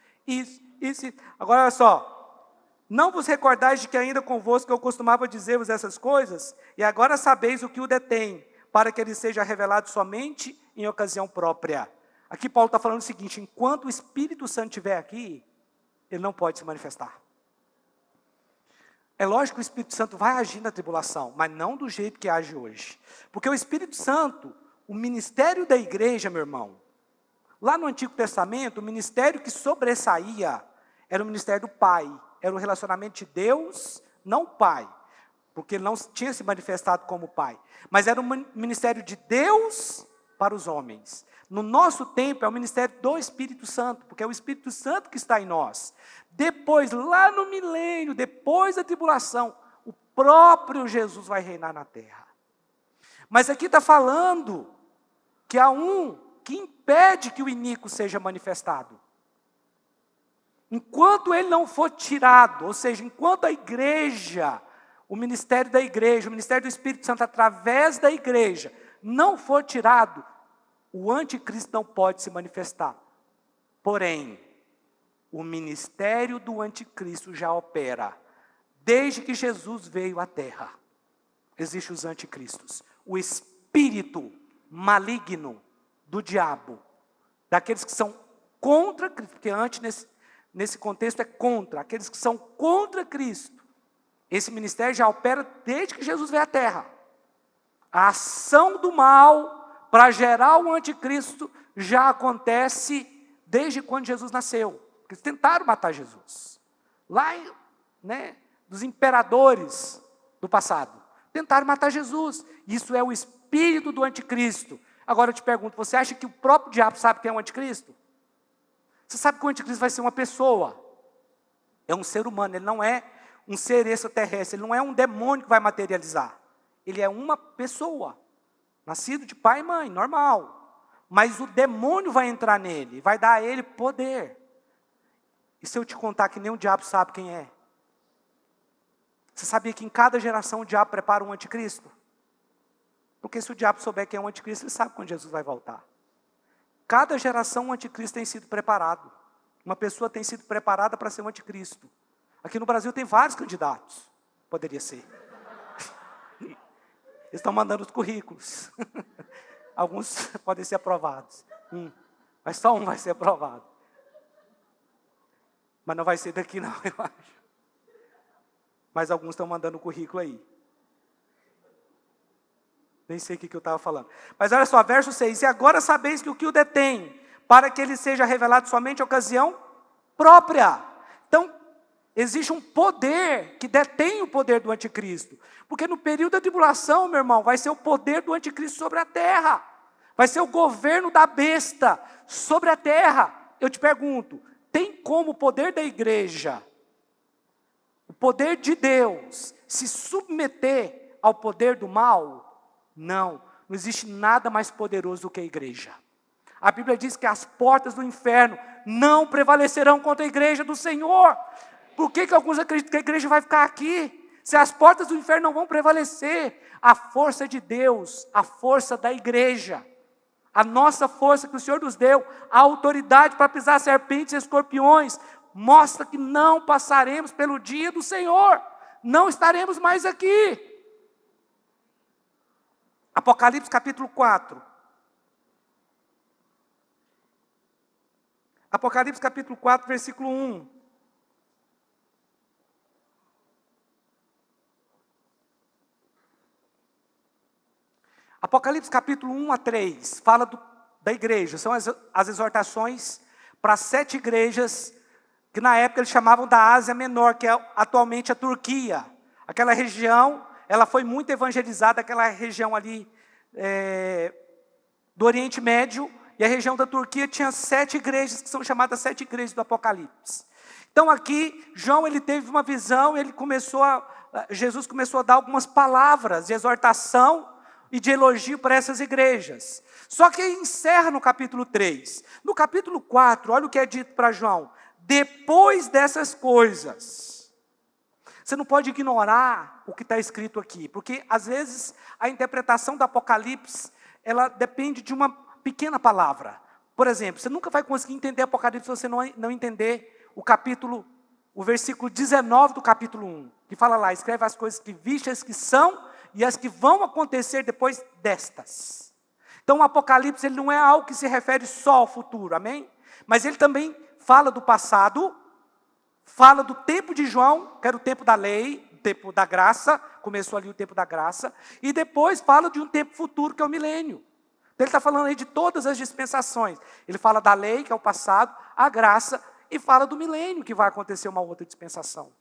Speaker 1: Agora, olha só, não vos recordais de que ainda convosco eu costumava dizer-vos essas coisas, e agora sabeis o que o detém, para que ele seja revelado somente em ocasião própria. Aqui Paulo está falando o seguinte, enquanto o Espírito Santo estiver aqui, ele não pode se manifestar. É lógico que o Espírito Santo vai agir na tribulação, mas não do jeito que age hoje. Porque o Espírito Santo, o ministério da igreja, meu irmão, lá no Antigo Testamento, o ministério que sobressaía era o ministério do Pai. Era o relacionamento de Deus, não o Pai. Porque ele não tinha se manifestado como Pai. Mas era o ministério de Deus para os homens. No nosso tempo é o ministério do Espírito Santo, porque é o Espírito Santo que está em nós. Depois, lá no milênio, depois da tribulação, o próprio Jesus vai reinar na terra. Mas aqui está falando que há um que impede que o iníquo seja manifestado. Enquanto ele não for tirado, ou seja, enquanto a igreja, o ministério da igreja, o ministério do Espírito Santo através da igreja, não for tirado, o anticristo não pode se manifestar. Porém, o ministério do anticristo já opera. Desde que Jesus veio à terra, existem os anticristos. O espírito maligno do diabo, daqueles que são contra Cristo, porque antes nesse contexto é contra, aqueles que são contra Cristo. Esse ministério já opera desde que Jesus veio à terra. A ação do mal para gerar o anticristo já acontece desde quando Jesus nasceu. Porque eles tentaram matar Jesus. Lá, dos imperadores do passado. Tentaram matar Jesus. Isso é o espírito do anticristo. Agora eu te pergunto, você acha que o próprio diabo sabe quem é o anticristo? Você sabe que o anticristo vai ser uma pessoa. É um ser humano, ele não é um ser extraterrestre, ele não é um demônio que vai materializar. Ele é uma pessoa, nascido de pai e mãe, normal. Mas o demônio vai entrar nele, vai dar a ele poder. E se eu te contar que nem o diabo sabe quem é? Você sabia que em cada geração o diabo prepara um anticristo? Porque se o diabo souber quem é o anticristo, ele sabe quando Jesus vai voltar. Cada geração um anticristo tem sido preparado. Uma pessoa tem sido preparada para ser um anticristo. Aqui no Brasil tem vários candidatos. Poderia ser. Eles estão mandando os currículos. Alguns podem ser aprovados. Mas só um vai ser aprovado. Mas não vai ser daqui não, eu acho. Mas alguns estão mandando o currículo aí. Nem sei o que eu estava falando. Mas olha só, verso 6. E agora sabeis que o que o detém, para que ele seja revelado somente em ocasião própria. Então, existe um poder que detém o poder do anticristo. Porque no período da tribulação, meu irmão, vai ser o poder do anticristo sobre a terra. Vai ser o governo da besta sobre a terra. Eu te pergunto, tem como o poder da igreja, o poder de Deus, se submeter ao poder do mal? Não existe nada mais poderoso do que a igreja. A Bíblia diz que as portas do inferno não prevalecerão contra a igreja do Senhor. Por que alguns acreditam que a igreja vai ficar aqui? Se as portas do inferno não vão prevalecer, a força de Deus, a força da igreja, a nossa força que o Senhor nos deu, a autoridade para pisar serpentes e escorpiões, mostra que não passaremos pelo dia do Senhor, não estaremos mais aqui. Apocalipse capítulo 4. Apocalipse capítulo 4, versículo 1. Apocalipse capítulo 1 a 3, fala da igreja, são as exortações para 7 igrejas, que na época eles chamavam da Ásia Menor, que é atualmente a Turquia. Aquela região, ela foi muito evangelizada, aquela região ali do Oriente Médio, e a região da Turquia tinha 7 igrejas, que são chamadas 7 igrejas do Apocalipse. Então aqui, João ele teve uma visão, Jesus começou a dar algumas palavras de exortação e de elogio para essas igrejas. Só que encerra no capítulo 3. No capítulo 4, olha o que é dito para João. Depois dessas coisas. Você não pode ignorar o que está escrito aqui, porque às vezes a interpretação do Apocalipse, ela depende de uma pequena palavra. Por exemplo, você nunca vai conseguir entender Apocalipse se você não entender o versículo 19 do capítulo 1, que fala lá, escreve as coisas que viste, as que são e as que vão acontecer depois destas. Então o Apocalipse ele não é algo que se refere só ao futuro, amém? Mas ele também fala do passado, fala do tempo de João, que era o tempo da lei, tempo da graça, começou ali o tempo da graça, e depois fala de um tempo futuro, que é o milênio. Então ele está falando aí de todas as dispensações. Ele fala da lei, que é o passado, a graça, e fala do milênio, que vai acontecer uma outra dispensação.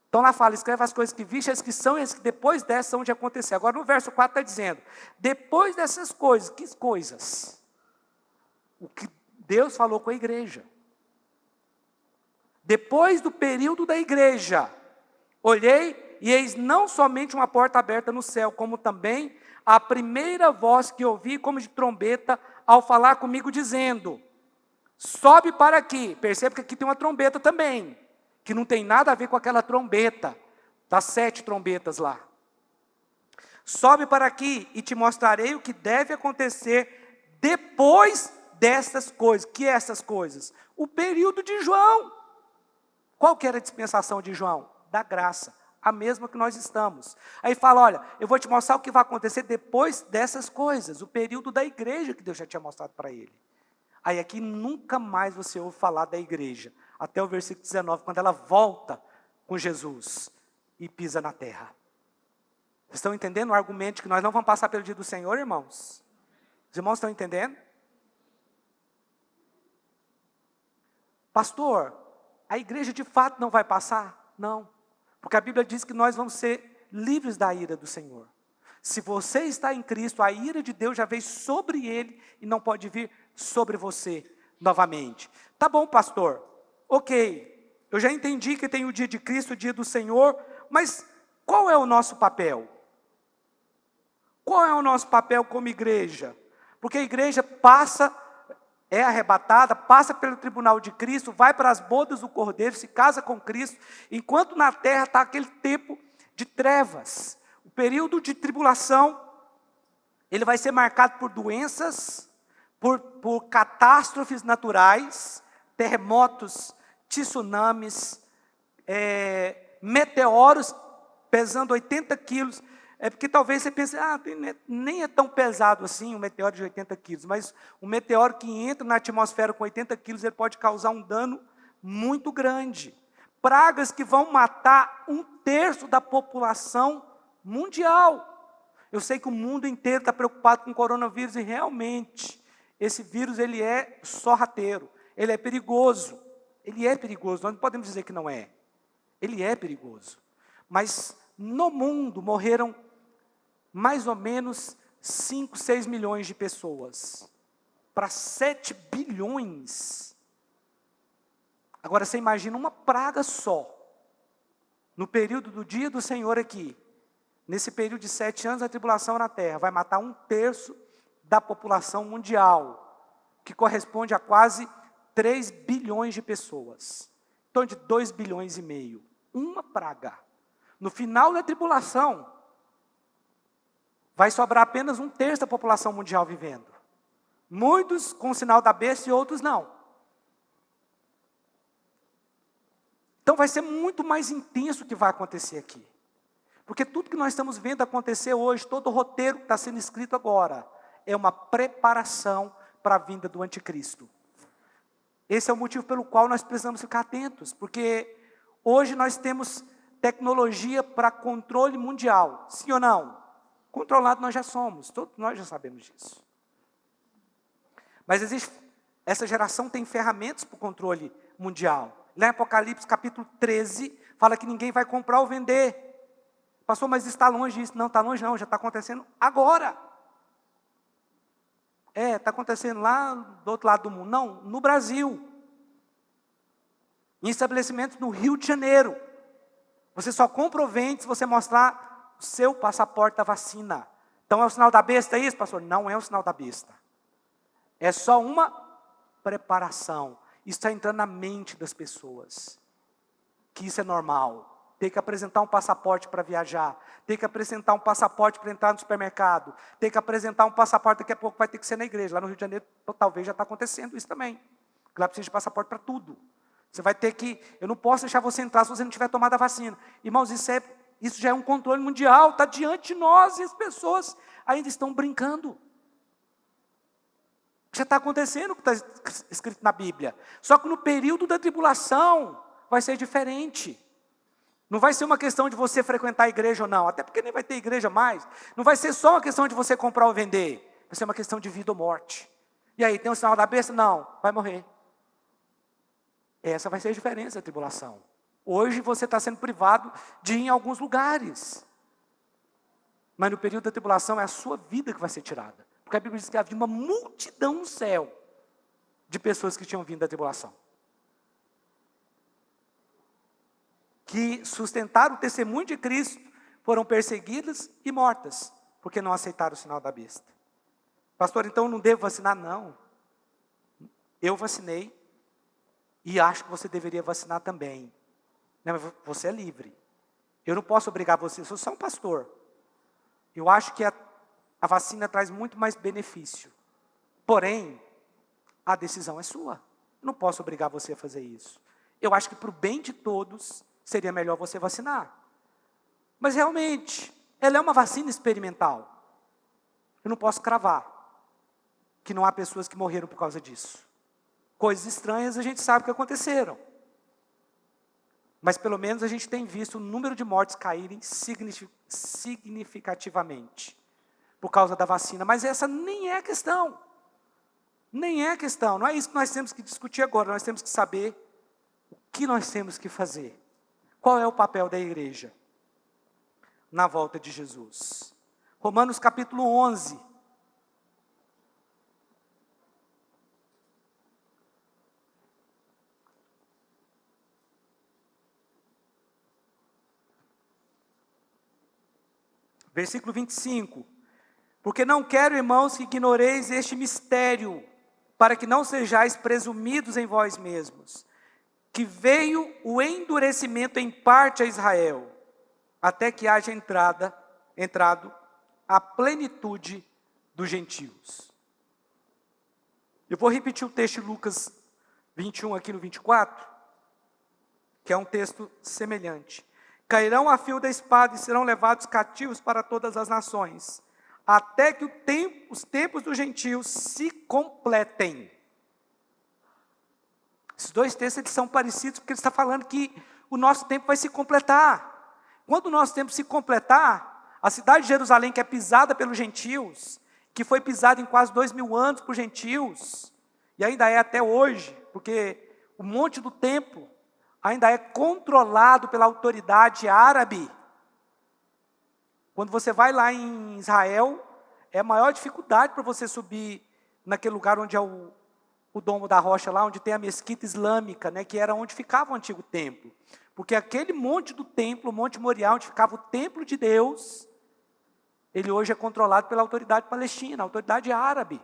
Speaker 1: Então lá fala, escreve as coisas que viste, as que são e as que depois dessas hão de acontecer. Agora no verso 4 está dizendo, depois dessas coisas, que coisas? O que Deus falou com a igreja. Depois do período da igreja, olhei e eis não somente uma porta aberta no céu, como também a primeira voz que ouvi como de trombeta ao falar comigo dizendo, sobe para aqui. Percebe que aqui tem uma trombeta também, que não tem nada a ver com aquela trombeta, das 7 trombetas lá. Sobe para aqui e te mostrarei o que deve acontecer depois dessas coisas. Que é essas coisas? O período de João. Qual que era a dispensação de João? Da graça, a mesma que nós estamos. Aí fala, olha, eu vou te mostrar o que vai acontecer depois dessas coisas, o período da igreja que Deus já tinha mostrado para ele. Aí aqui nunca mais você ouve falar da igreja, até o versículo 19, quando ela volta com Jesus e pisa na terra. Vocês estão entendendo o argumento de que nós não vamos passar pelo dia do Senhor, irmãos? Os irmãos estão entendendo? Pastor, a igreja de fato não vai passar? Não, porque a Bíblia diz que nós vamos ser livres da ira do Senhor. Se você está em Cristo, a ira de Deus já veio sobre ele e não pode vir sobre você novamente. Tá bom, pastor, ok, eu já entendi que tem o dia de Cristo, o dia do Senhor, mas qual é o nosso papel? Qual é o nosso papel como igreja? Porque a igreja passa, é arrebatada, passa pelo tribunal de Cristo, vai para as bodas do Cordeiro, se casa com Cristo, enquanto na terra está aquele tempo de trevas. O período de tribulação, ele vai ser marcado por doenças, por catástrofes naturais, terremotos, tsunamis, meteoros pesando 80 quilos. É porque talvez você pense, nem é tão pesado assim um meteoro de 80 quilos, mas um meteoro que entra na atmosfera com 80 quilos, ele pode causar um dano muito grande. Pragas que vão matar 1/3 da população mundial. Eu sei que o mundo inteiro está preocupado com o coronavírus e realmente, esse vírus ele é sorrateiro, ele é perigoso. Ele é perigoso, nós não podemos dizer que não é. Ele é perigoso. Mas no mundo morreram mais ou menos 5, 6 milhões de pessoas. Para 7 bilhões. Agora você imagina uma praga só. No período do dia do Senhor aqui. Nesse período de 7 anos da tribulação na terra. Vai matar 1/3 da população mundial. Que corresponde a quase 3 bilhões de pessoas. Então de 2 bilhões e meio. Uma praga. No final da tribulação, vai sobrar apenas 1/3 da população mundial vivendo. Muitos com o sinal da besta e outros não. Então vai ser muito mais intenso o que vai acontecer aqui. Porque tudo que nós estamos vendo acontecer hoje, todo o roteiro que está sendo escrito agora, é uma preparação para a vinda do anticristo. Esse é o motivo pelo qual nós precisamos ficar atentos, porque hoje nós temos tecnologia para controle mundial, sim ou não? Controlado nós já somos, todos nós já sabemos disso. Mas essa geração tem ferramentas para o controle mundial. Lá em Apocalipse capítulo 13, fala que ninguém vai comprar ou vender. Pastor, mas está longe disso. Não, está longe não, já está acontecendo agora. Está acontecendo lá do outro lado do mundo. Não, no Brasil. Em estabelecimentos no Rio de Janeiro. Você só compra ou vende se você mostrar o seu passaporte da vacina. Então é o sinal da besta isso, pastor? Não é o sinal da besta. É só uma preparação. Isso está entrando na mente das pessoas. Que isso é normal. Tem que apresentar um passaporte para viajar. Tem que apresentar um passaporte para entrar no supermercado. Tem que apresentar um passaporte, daqui a pouco vai ter que ser na igreja. Lá no Rio de Janeiro, talvez já está acontecendo isso também. Lá precisa de passaporte para tudo. Você vai ter que, eu não posso deixar você entrar se você não tiver tomado a vacina. Irmãos, isso já é um controle mundial, está diante de nós e as pessoas ainda estão brincando. Já está acontecendo o que está escrito na Bíblia. Só que no período da tribulação vai ser diferente. Não vai ser uma questão de você frequentar a igreja ou não, até porque nem vai ter igreja mais. Não vai ser só uma questão de você comprar ou vender. Vai ser uma questão de vida ou morte. E aí, tem o sinal da besta? Não, vai morrer. Essa vai ser a diferença da tribulação. Hoje você está sendo privado de ir em alguns lugares. Mas no período da tribulação é a sua vida que vai ser tirada. Porque a Bíblia diz que havia uma multidão no céu de pessoas que tinham vindo da tribulação. Que sustentaram o testemunho de Cristo, foram perseguidas e mortas, porque não aceitaram o sinal da besta. Pastor, então eu não devo vacinar? Não. Eu vacinei e acho que você deveria vacinar também. Não, mas você é livre. Eu não posso obrigar você, eu sou só um pastor. Eu acho que a vacina traz muito mais benefício. Porém, a decisão é sua. Eu não posso obrigar você a fazer isso. Eu acho que para o bem de todos, seria melhor você vacinar. Mas realmente, ela é uma vacina experimental. Eu não posso cravar que não há pessoas que morreram por causa disso. Coisas estranhas a gente sabe que aconteceram. Mas pelo menos a gente tem visto o número de mortes caírem significativamente por causa da vacina. Mas essa nem é a questão. Nem é a questão. Não é isso que nós temos que discutir agora. Nós temos que saber o que nós temos que fazer. Qual é o papel da igreja na volta de Jesus? Romanos capítulo 11. Versículo 25. Porque não quero, irmãos, que ignoreis este mistério, para que não sejais presumidos em vós mesmos, que veio o endurecimento em parte a Israel, até que haja entrado a plenitude dos gentios. Eu vou repetir o texto de Lucas 21 aqui no 24, que é um texto semelhante. Cairão a fio da espada e serão levados cativos para todas as nações, até que os tempos dos gentios se completem. Esses dois textos eles são parecidos porque ele está falando que o nosso tempo vai se completar. Quando o nosso tempo se completar, a cidade de Jerusalém, que é pisada pelos gentios, que foi pisada em quase 2000 anos por gentios, e ainda é até hoje, porque o monte do templo ainda é controlado pela autoridade árabe. Quando você vai lá em Israel, é a maior dificuldade para você subir naquele lugar onde é o Domo da Rocha, lá onde tem a mesquita islâmica, né, que era onde ficava o antigo templo. Porque aquele monte do templo, o Monte Moriá, onde ficava o templo de Deus, ele hoje é controlado pela autoridade palestina, a autoridade árabe.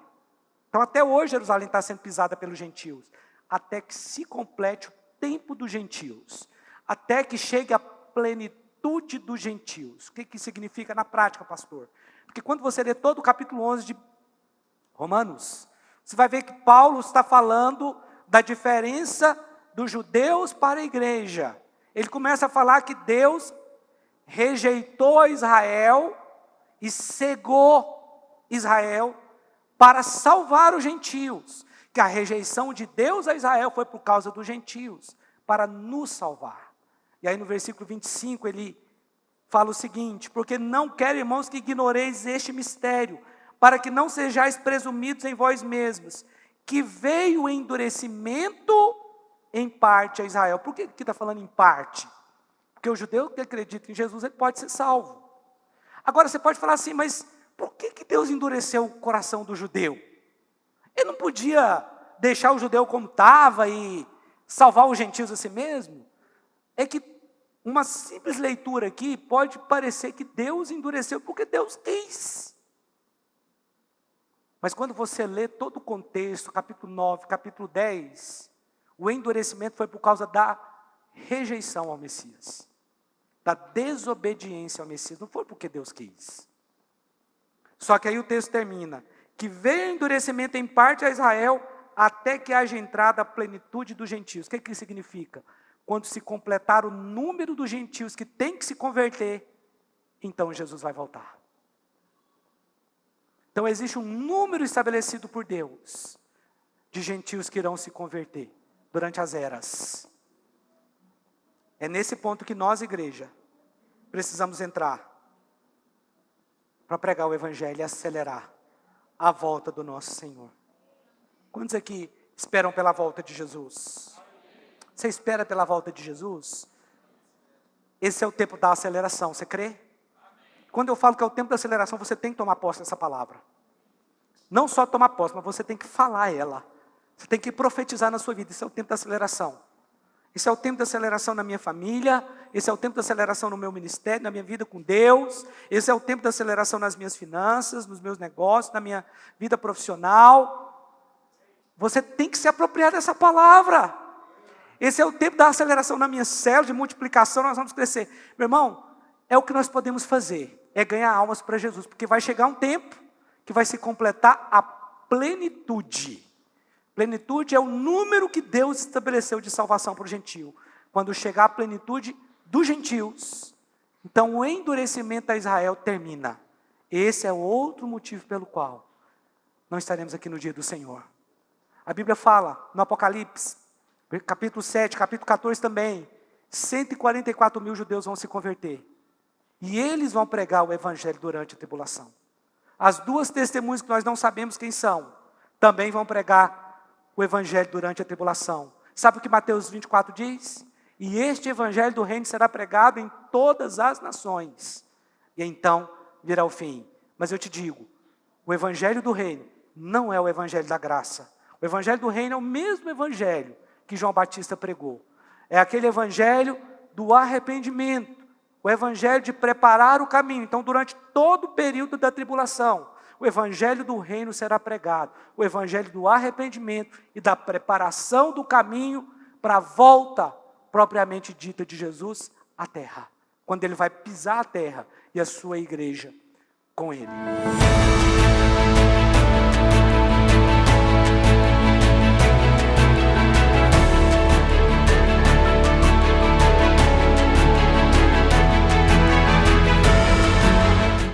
Speaker 1: Então até hoje Jerusalém está sendo pisada pelos gentios, até que se complete o tempo dos gentios, até que chegue a plenitude dos gentios. O que significa na prática, pastor? Porque quando você lê todo o capítulo 11 de Romanos, você vai ver que Paulo está falando da diferença dos judeus para a igreja. Ele começa a falar que Deus rejeitou Israel e cegou Israel para salvar os gentios. Que a rejeição de Deus a Israel foi por causa dos gentios, para nos salvar. E aí no versículo 25 ele fala o seguinte: porque não quero, irmãos, que ignoreis este mistério, para que não sejais presumidos em vós mesmos, que veio o endurecimento em parte a Israel. Por que está falando em parte? Porque o judeu que acredita em Jesus, ele pode ser salvo. Agora você pode falar assim, mas por que Deus endureceu o coração do judeu? Ele não podia deixar o judeu como estava e salvar os gentios a si mesmo? É que uma simples leitura aqui pode parecer que Deus endureceu porque Deus quis. Mas quando você lê todo o contexto, capítulo 9, capítulo 10, o endurecimento foi por causa da rejeição ao Messias, da desobediência ao Messias, não foi porque Deus quis. Só que aí o texto termina, que veio o endurecimento em parte a Israel, até que haja entrada a plenitude dos gentios. O que isso significa? Quando se completar o número dos gentios que tem que se converter, então Jesus vai voltar. Então existe um número estabelecido por Deus de gentios que irão se converter durante as eras. É nesse ponto que nós, igreja, precisamos entrar para pregar o Evangelho e acelerar a volta do nosso Senhor. Quantos aqui esperam pela volta de Jesus? Você espera pela volta de Jesus? Esse é o tempo da aceleração, você crê? Quando eu falo que é o tempo da aceleração, você tem que tomar posse dessa palavra. Não só tomar posse, mas você tem que falar ela. Você tem que profetizar na sua vida. Esse é o tempo da aceleração. Esse é o tempo da aceleração na minha família. Esse é o tempo da aceleração no meu ministério, na minha vida com Deus. Esse é o tempo da aceleração nas minhas finanças, nos meus negócios, na minha vida profissional. Você tem que se apropriar dessa palavra. Esse é o tempo da aceleração na minha célula, de multiplicação, nós vamos crescer. Meu irmão, é o que nós podemos fazer, é ganhar almas para Jesus, porque vai chegar um tempo que vai se completar a plenitude. Plenitude é o número que Deus estabeleceu de salvação para o gentio. Quando chegar a plenitude dos gentios, então o endurecimento a Israel termina. Esse é o outro motivo pelo qual não estaremos aqui no dia do Senhor. A Bíblia fala, no Apocalipse, capítulo 7, capítulo 14 também, 144 mil judeus vão se converter. E eles vão pregar o Evangelho durante a tribulação. As duas testemunhas que nós não sabemos quem são, também vão pregar o Evangelho durante a tribulação. Sabe o que Mateus 24 diz? E este Evangelho do reino será pregado em todas as nações. E então virá o fim. Mas eu te digo, o Evangelho do reino não é o Evangelho da graça. O Evangelho do reino é o mesmo Evangelho que João Batista pregou. É aquele Evangelho do arrependimento. O Evangelho de preparar o caminho. Então, durante todo o período da tribulação, o Evangelho do reino será pregado. O Evangelho do arrependimento e da preparação do caminho para a volta propriamente dita de Jesus à terra. Quando ele vai pisar a terra e a sua igreja com ele.